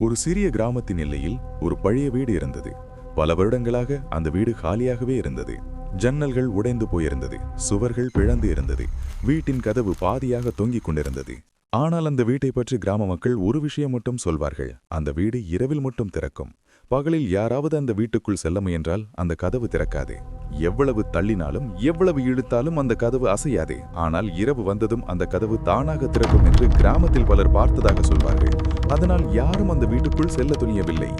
ஒரு சிறிய கிராமத்தின் எல்லையில் ஒரு பழைய வீடு இருந்தது. பல வருடங்களாக அந்த வீடு காலியாகவே இருந்தது. ஜன்னல்கள் உடைந்து போயிருந்தது, சுவர்கள் பிளந்து இருந்தது, வீட்டின் கதவு பாதியாக தொங்கிக் கொண்டிருந்தது. ஆனால் அந்த வீட்டை பற்றி கிராம மக்கள் ஒரு விஷயம் மட்டும் சொல்வார்கள்: அந்த வீடு இரவில் மட்டும் திறக்கும். பகலில் யாராவது அந்த வீட்டுக்குள் செல்ல முயன்றால் அந்த கதவு திறக்காது. எவ்வளவு தள்ளினாலும் எவ்வளவு இழுத்தாலும் அந்த கதவு அசையாது. ஆனால் இரவு வந்ததும் அந்த கதவு தானாக திறக்கும் என்று கிராமத்தில் பலர் பார்த்ததாக சொல்வார்கள். அதனால் யாரும் அந்த வீட்டுக்குள் செல்ல துணியவில்லை.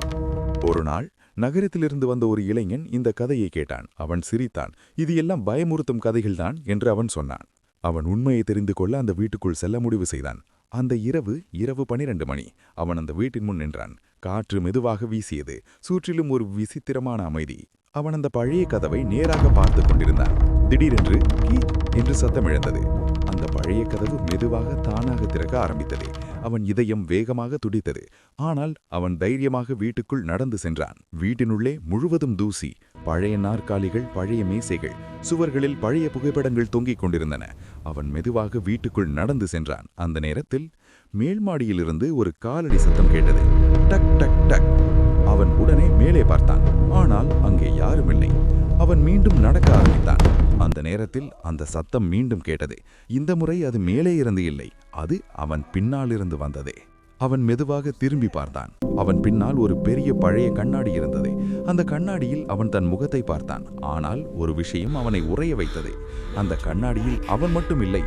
ஒரு நாள் நகரத்திலிருந்து வந்த ஒரு இளைஞன் இந்த கதையை கேட்டான். அவன் சிரித்தான். இது எல்லாம் பயமுறுத்தும் கதைகள்தான் என்று அவன் சொன்னான். அவன் உண்மையை தெரிந்து கொள்ள அந்த வீட்டுக்குள் செல்ல முடிவு செய்தான். அந்த இரவு 12 மணி. அவன் அந்த வீட்டின் முன் நின்றான். காற்று மெதுவாக வீசியது. சுற்றிலும் ஒரு விசித்திரமான அமைதி. அவன் அந்த பழைய கதவை நேராக பார்த்து கொண்டிருந்தான். திடீரென்று கீச் என்று சத்தம் எழுந்தது. அந்த பழைய கதவு மெதுவாக தானாக திறக்க ஆரம்பித்தது. அவன் இதயம் வேகமாக துடித்தது. ஆனால் அவன் தைரியமாக வீட்டுக்குள் நடந்து சென்றான். வீட்டினுள்ளே முழுவதும் தூசி, பழைய நாற்காலிகள், பழைய மேசைகள், சுவர்களில் பழைய புகைப்படங்கள் தொங்கிக் கொண்டிருந்தன. அவன் மெதுவாக வீட்டுக்குள் நடந்து சென்றான். அந்த நேரத்தில் மேல் மாடியிலிருந்து ஒரு காலடி சத்தம் கேட்டது. டக் டக் டக். அவன் உடனே மேலே பார்த்தான். ஆனால் அங்கே யாரும் இல்லை. அவன் மீண்டும் நடக்க ஆரம்பித்தான். அந்த நேரத்தில் அந்த சத்தம் மீண்டும் கேட்டது. இந்த முறை அது மேலே இருந்து இல்லை, அது அவன் பின்னாலிருந்து வந்ததே. அவன் மெதுவாக திரும்பி பார்த்தான். அவன் பின்னால் ஒரு பெரிய பழைய கண்ணாடி இருந்தது. அந்த கண்ணாடியில் அவன் தன் முகத்தை பார்த்தான். ஆனால் ஒரு விஷயம் அவனை உறைய வைத்தது. அந்த கண்ணாடியில் அவன் மட்டும் இல்லை,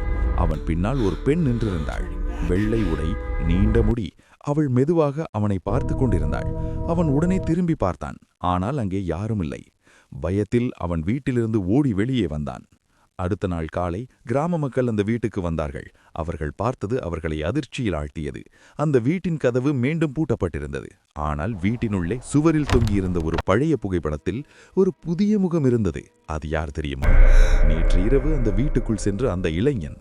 அவன் பின்னால் ஒரு பெண் நின்றிருந்தாள். வெள்ளை உடை, நீண்ட முடி. அவள் மெதுவாக அவனை பார்த்து கொண்டிருந்தாள். அவன் உடனே திரும்பி பார்த்தான். ஆனால் அங்கே யாரும் இல்லை. பயத்தில் அவன் வீட்டிலிருந்து ஓடி வெளியே வந்தான். அடுத்த நாள் காலை கிராம மக்கள் அந்த வீட்டுக்கு வந்தார்கள். அவர்கள் பார்த்தது அவர்களை அதிர்ச்சியில் ஆழ்த்தியது. அந்த வீட்டின் கதவு மீண்டும் பூட்டப்பட்டிருந்தது. ஆனால் வீட்டினுள்ளே சுவரில் தொங்கியிருந்த ஒரு பழைய புகைப்படத்தில் ஒரு புதிய முகம் இருந்தது. அது யார் தெரியுமா? நேற்று இரவு அந்த வீட்டுக்குள் சென்று அந்த இளைஞன்.